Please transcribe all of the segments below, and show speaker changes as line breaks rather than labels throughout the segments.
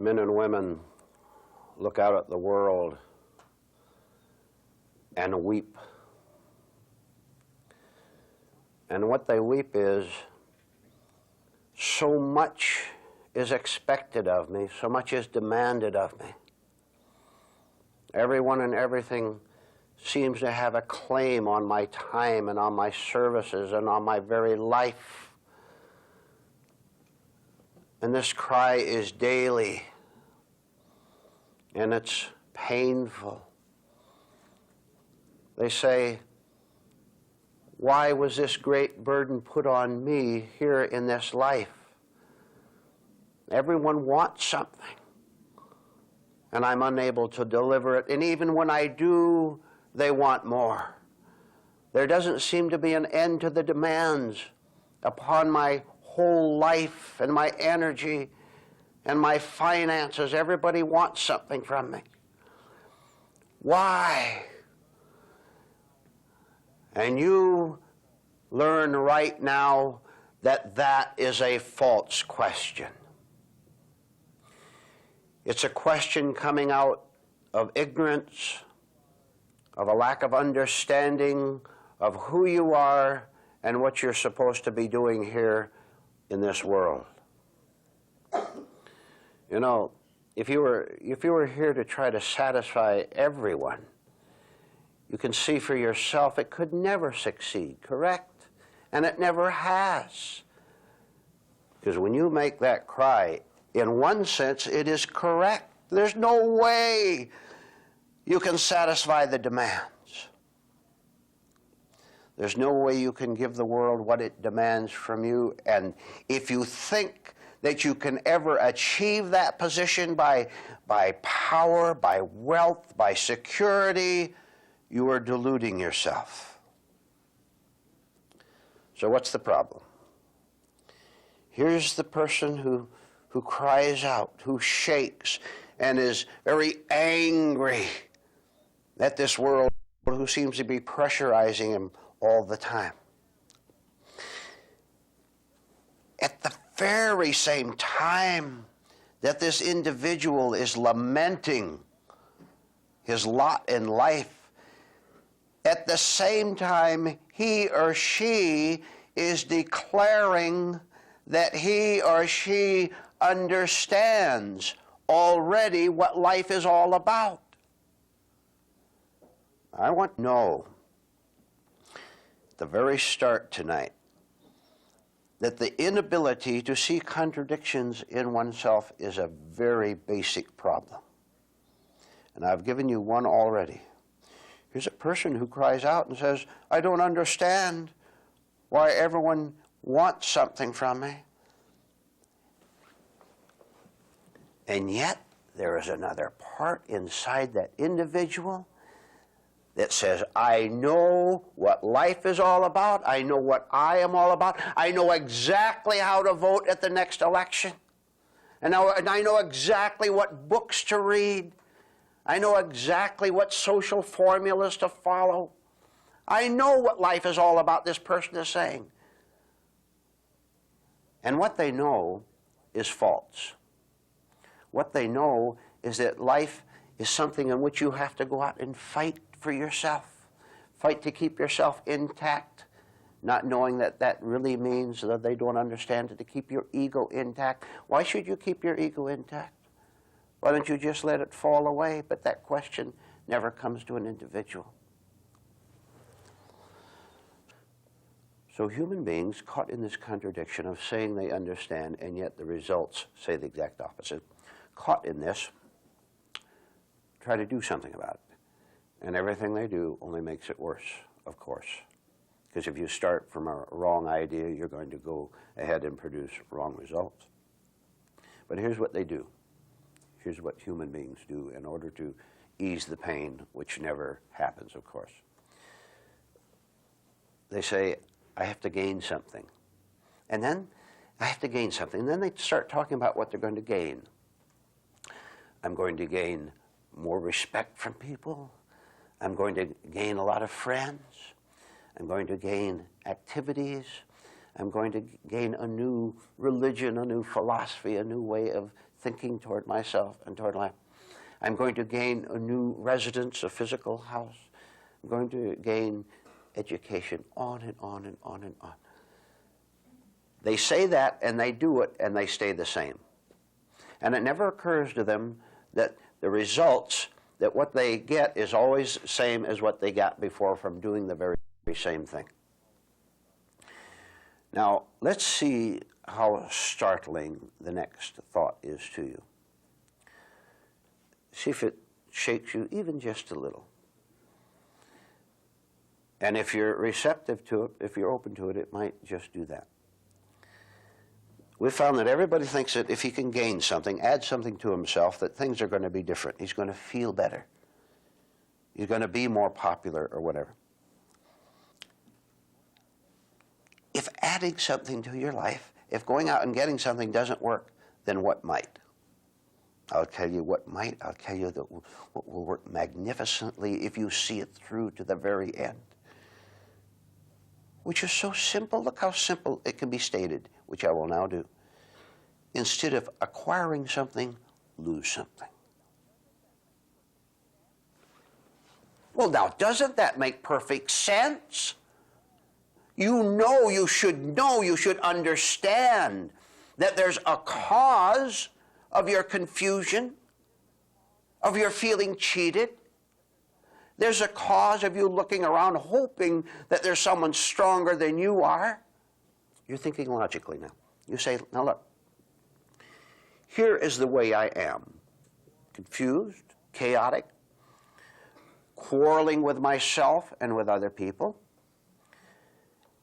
Men and women look out at the world and weep. And what they weep is, so much is expected of me, so much is demanded of me. Everyone and everything seems to have a claim on my time and on my services and on my very life. And this cry is daily, and it's painful. They say, why was this great burden put on me here in this life? Everyone wants something, and I'm unable to deliver it. And even when I do, they want more. There doesn't seem to be an end to the demands upon my whole life and my energy and my finances. Everybody wants something from me. Why? And you learn right now that that is a false question. It's a question coming out of ignorance, of a lack of understanding of who you are and what you're supposed to be doing here in this world. You know, if you were here to try to satisfy everyone, you can see for yourself it could never succeed, correct? And it never has. Because when you make that cry, in one sense, it is correct. There's no way you can satisfy the demands. There's no way you can give the world what it demands from you. And if you think that you can ever achieve that position by power, by wealth, by security, you are deluding yourself. So what's the problem? Here's the person who cries out, who shakes, and is very angry at this world, who seems to be pressurizing him all the time. At the very same time that this individual is lamenting his lot in life, at the same time he or she is declaring that he or she understands already what life is all about. I want to know at the very start tonight that the inability to see contradictions in oneself is a very basic problem. And I've given you one already. Here's a person who cries out and says, I don't understand why everyone wants something from me. And yet, there is another part inside that individual that says, I know what life is all about. I know what I am all about. I know exactly how to vote at the next election. And I know exactly what books to read. I know exactly what social formulas to follow. I know what life is all about, this person is saying. And what they know is false. What they know is that life is something in which you have to go out and fight for yourself. Fight to keep yourself intact, not knowing that that really means that they don't understand it, to keep your ego intact. Why should you keep your ego intact? Why don't you just let it fall away? But that question never comes to an individual. So human beings caught in this contradiction of saying they understand and yet the results say the exact opposite, caught in this, try to do something about it. And everything they do only makes it worse, of course. Because if you start from a wrong idea, you're going to go ahead and produce wrong results. But here's what they do. Here's what human beings do in order to ease the pain, which never happens, of course. They say, I have to gain something. And then, I have to gain something. And then they start talking about what they're going to gain. I'm going to gain more respect from people. I'm going to gain a lot of friends. I'm going to gain activities. I'm going to gain a new religion, a new philosophy, a new way of thinking toward myself and toward life. I'm going to gain a new residence, a physical house. I'm going to gain education, on and on and on and on. They say that and they do it and they stay the same. And it never occurs to them that the results, that what they get is always the same as what they got before from doing the very same thing. Now, let's see how startling the next thought is to you. See if it shakes you even just a little. And if you're receptive to it, if you're open to it, it might just do that. We found that everybody thinks that if he can gain something, add something to himself, that things are going to be different. He's going to feel better. He's going to be more popular or whatever. If adding something to your life, if going out and getting something doesn't work, then what might? I'll tell you what might. I'll tell you that what will work magnificently if you see it through to the very end. Which is so simple. Look how simple it can be stated, which I will now do. Instead of acquiring something, lose something. Well, now, doesn't that make perfect sense? You should understand that there's a cause of your confusion, of your feeling cheated. There's a cause of you looking around hoping that there's someone stronger than you are. You're thinking logically now. You say, now look, here is the way I am. Confused, chaotic, quarreling with myself and with other people.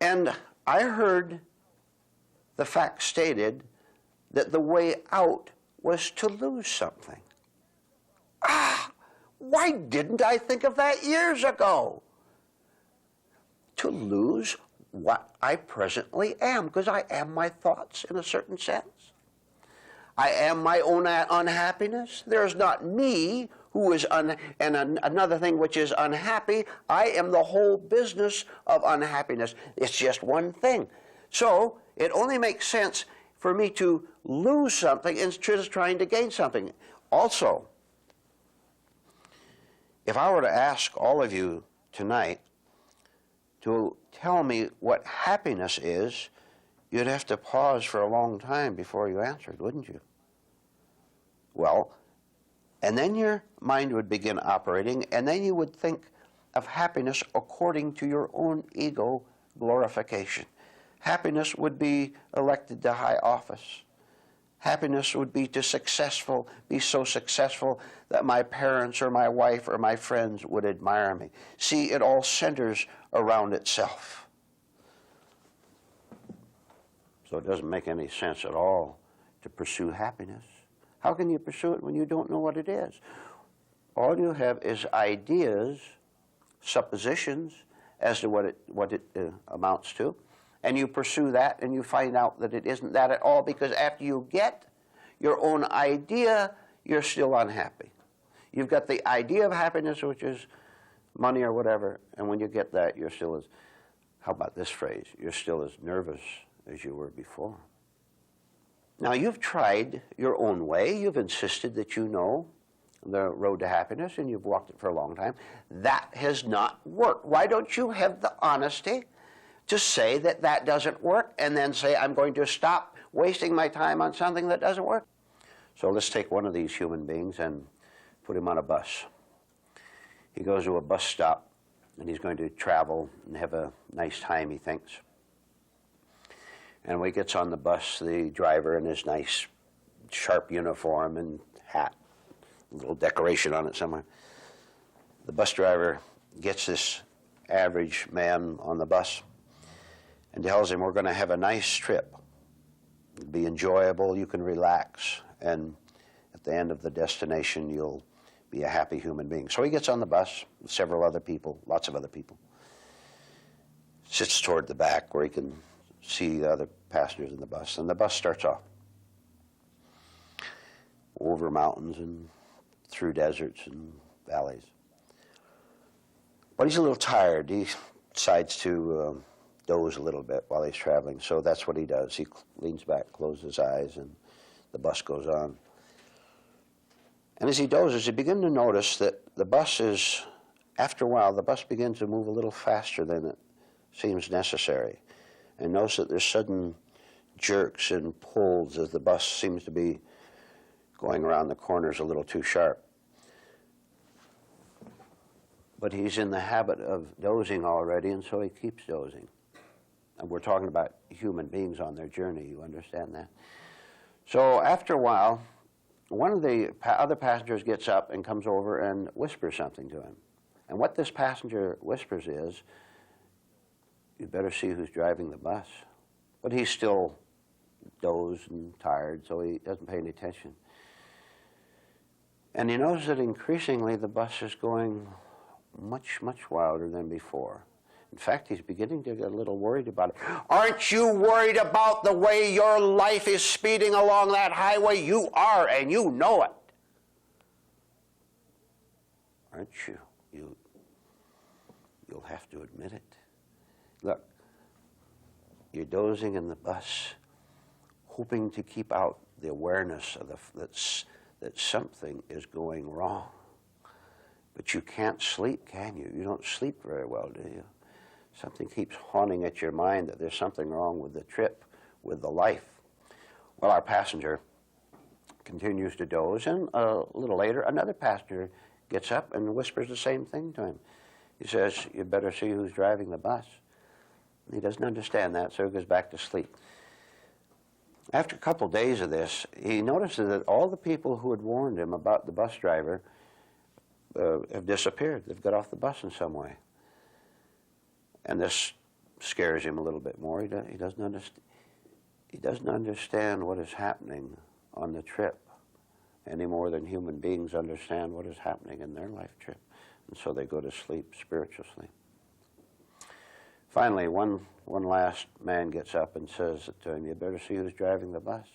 And I heard the fact stated that the way out was to lose something. Why didn't I think of that years ago? To lose what I presently am, because I am my thoughts in a certain sense. I am my own unhappiness. There's not me who is and another thing which is unhappy. I am the whole business of unhappiness. It's just one thing. So it only makes sense for me to lose something instead of trying to gain something. Also, if I were to ask all of you tonight to tell me what happiness is, you'd have to pause for a long time before you answered, wouldn't you? Well, and then your mind would begin operating, and then you would think of happiness according to your own ego glorification. Happiness would be elected to high office. Happiness would be be so successful that my parents or my wife or my friends would admire me. See, it all centers around itself. So it doesn't make any sense at all to pursue happiness. How can you pursue it when you don't know what it is? All you have is ideas, suppositions as to what it amounts to. And you pursue that, and you find out that it isn't that at all, because after you get your own idea, you're still unhappy. You've got the idea of happiness, which is money or whatever, and when you get that, you're still as, how about this phrase, you're still as nervous as you were before. Now, you've tried your own way. You've insisted that you know the road to happiness, and you've walked it for a long time. That has not worked. Why don't you have the honesty to say that that doesn't work, and then say, I'm going to stop wasting my time on something that doesn't work? So let's take one of these human beings and put him on a bus. He goes to a bus stop, and he's going to travel and have a nice time, he thinks. And when he gets on the bus, the driver in his nice, sharp uniform and hat, a little decoration on it somewhere, the bus driver gets this average man on the bus and tells him, we're going to have a nice trip. It'll be enjoyable, you can relax, and at the end of the destination, you'll be a happy human being. So he gets on the bus with several other people, lots of other people, sits toward the back where he can see the other passengers in the bus, and the bus starts off over mountains and through deserts and valleys. But he's a little tired. He decides to doze a little bit while he's traveling, so that's what he does. He leans back, closes his eyes, and the bus goes on. And as he dozes, he begins to notice that the bus is, after a while, the bus begins to move a little faster than it seems necessary. And notice that there's sudden jerks and pulls as the bus seems to be going around the corners a little too sharp. But he's in the habit of dozing already, and so he keeps dozing. And we're talking about human beings on their journey, you understand that? So after a while, one of the other passengers gets up and comes over and whispers something to him. And what this passenger whispers is, "You better see who's driving the bus." But he's still dozed and tired, so he doesn't pay any attention. And he knows that increasingly the bus is going much, much wilder than before. In fact, he's beginning to get a little worried about it. "Aren't you worried about the way your life is speeding along that highway? You are, and you know it." Aren't you? You'll have to admit it. Look, you're dozing in the bus, hoping to keep out the awareness of that something is going wrong. But you can't sleep, can you? You don't sleep very well, do you? Something keeps haunting at your mind that there's something wrong with the trip, with the life. Well, our passenger continues to doze, and a little later, another passenger gets up and whispers the same thing to him. He says, "You better see who's driving the bus." And he doesn't understand that, so he goes back to sleep. After a couple days of this, he notices that all the people who had warned him about the bus driver have disappeared. They've got off the bus in some way. And this scares him a little bit more. He doesn't understand what is happening on the trip any more than human beings understand what is happening in their life trip. And so they go to sleep, spiritual sleep. Finally, one last man gets up and says to him, "You better see who's driving the bus."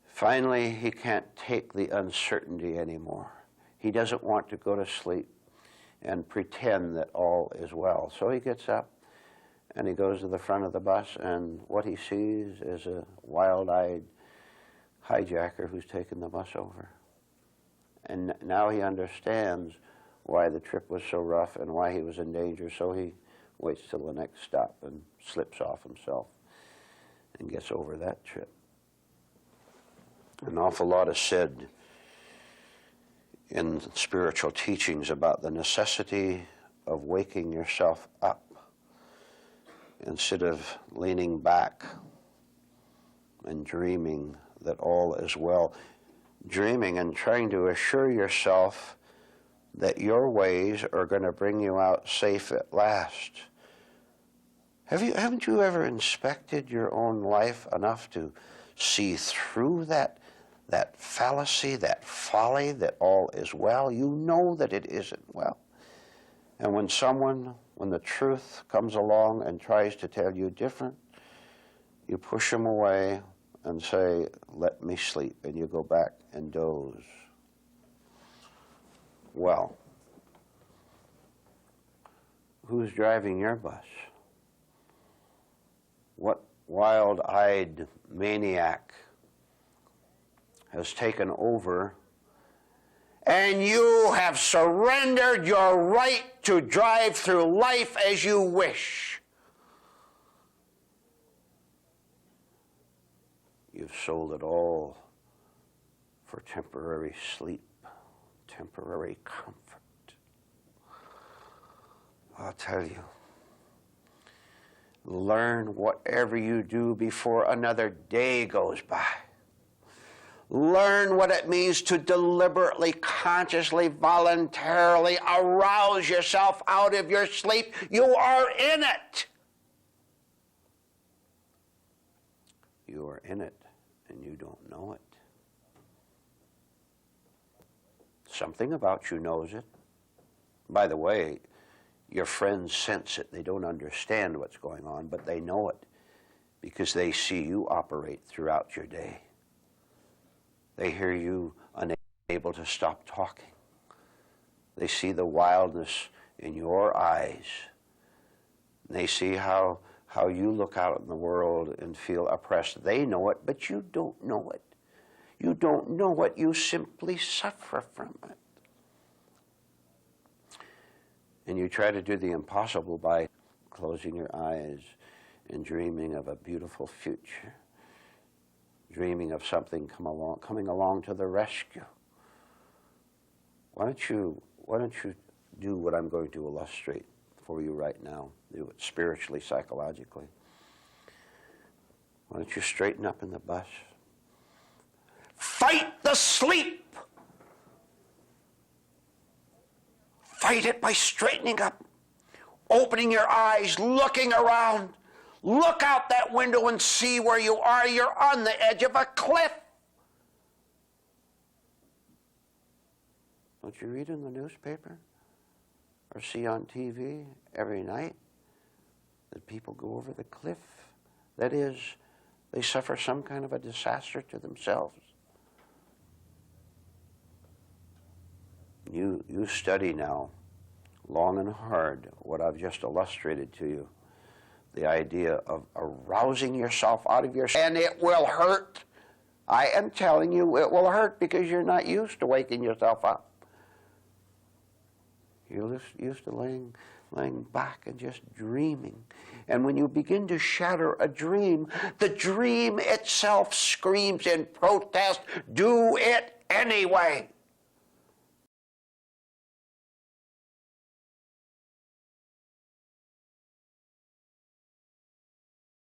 Finally, he can't take the uncertainty anymore. He doesn't want to go to sleep and pretend that all is well. So he gets up and he goes to the front of the bus, and what he sees is a wild-eyed hijacker who's taken the bus over. And now he understands why the trip was so rough and why he was in danger, so he waits till the next stop and slips off himself and gets over that trip. An awful lot is said in spiritual teachings about the necessity of waking yourself up instead of leaning back and dreaming that all is well. Dreaming and trying to assure yourself that your ways are going to bring you out safe at last. Haven't you ever inspected your own life enough to see through that fallacy, that folly, that all is well? You know that it isn't well. And when the truth comes along and tries to tell you different, you push them away and say, "Let me sleep," and you go back and doze. Well, who's driving your bus? What wild-eyed maniac has taken over, and you have surrendered your right to drive through life as you wish? You've sold it all for temporary sleep, temporary comfort. I'll tell you, learn whatever you do before another day goes by. Learn what it means to deliberately, consciously, voluntarily arouse yourself out of your sleep. You are in it. You are in it, and you don't know it. Something about you knows it. By the way, your friends sense it. They don't understand what's going on, but they know it because they see you operate throughout your day. They hear you unable to stop talking. They see the wildness in your eyes. They see how you look out in the world and feel oppressed. They know it, but you don't know it. You don't know it. You simply suffer from it. And you try to do the impossible by closing your eyes and dreaming of a beautiful future, dreaming of something coming along to the rescue. Why don't you do what I'm going to illustrate for you right now? Do it spiritually, psychologically. Why don't you straighten up in the bus? Fight the sleep! Fight it by straightening up, opening your eyes, looking around. Look out that window and see where you are. You're on the edge of a cliff. Don't you read in the newspaper or see on TV every night that people go over the cliff? That is, they suffer some kind of a disaster to themselves. You study now, long and hard, what I've just illustrated to you. The idea of arousing yourself out of your... And it will hurt. I am telling you, it will hurt because you're not used to waking yourself up. You're used to laying back and just dreaming. And when you begin to shatter a dream, the dream itself screams in protest, do it anyway.